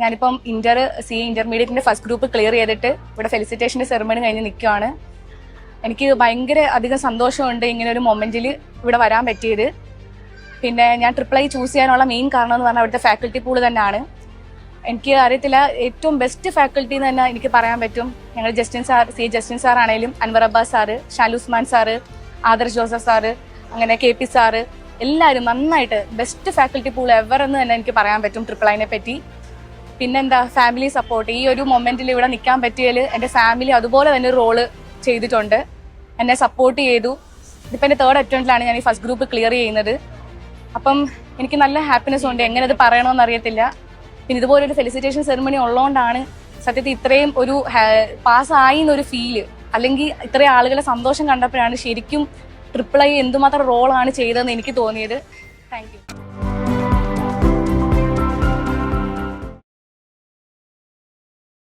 ഞാനിപ്പം ഇന്റർമീഡിയറ്റിന്റെ first group clear ചെയ്തിട്ട് ഇവിടെ ഫെലിസിറ്റേഷന്റെ സെറിമണി കഴിഞ്ഞ് നിൽക്കുകയാണ്. എനിക്ക് ഭയങ്കര അധികം സന്തോഷമുണ്ട് ഇങ്ങനെ ഒരു മൊമെന്റിൽ ഇവിടെ വരാൻ പറ്റിയത്. പിന്നെ ഞാൻ ട്രിപ്പിൾ ഐ ചൂസ് ചെയ്യാനുള്ള മെയിൻ കാരണം എന്ന് പറഞ്ഞാൽ അവിടുത്തെ ഫാക്കൽറ്റി പൂള് തന്നെയാണ്. എനിക്ക് അറിയത്തില്ല, ഏറ്റവും ബെസ്റ്റ് ഫാക്കൽറ്റി എന്ന് തന്നെ എനിക്ക് പറയാൻ പറ്റും. ഞങ്ങൾ ജസ്റ്റിൻ സാർ ആണെങ്കിലും Anwar Abbas sir, Shalusman sir, Adarsh Joseph sir, അങ്ങനെ KP സാറ്, എല്ലാവരും നന്നായിട്ട് ബെസ്റ്റ് ഫാക്കൽറ്റി പൂൾ എവർ എന്ന് തന്നെ എനിക്ക് പറയാൻ പറ്റും ട്രിപ്പിൾ ഐനെ പറ്റി. പിന്നെന്താ, ഫാമിലി സപ്പോർട്ട്. ഈ ഒരു മൊമെന്റിൽ ഇവിടെ നിൽക്കാൻ പറ്റിയതിൽ എൻ്റെ ഫാമിലി അതുപോലെ തന്നെ ഒരു റോള് ചെയ്തിട്ടുണ്ട്, എന്നെ സപ്പോർട്ട് ചെയ്തു. ഇതിപ്പോൾ എൻ്റെ 3rd അറ്റംപ്റ്റിലാണ് ഞാൻ ഈ ഫസ്റ്റ് ഗ്രൂപ്പ് ക്ലിയർ ചെയ്യുന്നത്. അപ്പം എനിക്ക് നല്ല ഹാപ്പിനെസ് ഉണ്ട്, എങ്ങനെ അത് പറയണമെന്ന് അറിയത്തില്ല. പിന്നെ ഇതുപോലൊരു ഫെലിസിറ്റേഷൻ സെറിമണി ഉള്ളതുകൊണ്ടാണ് സത്യത്തിൽ ഇത്രയും ഒരു പാസ്സായി എന്നൊരു ഫീല്, അല്ലെങ്കിൽ ഇത്രയും ആളുകളെ സന്തോഷം കണ്ടപ്പോഴാണ് ശരിക്കും ട്രിപ്പിൾ ഐ എന്തുമാത്രം റോളാണ് ചെയ്തതെന്ന് എനിക്ക് തോന്നിയത്. Thank you.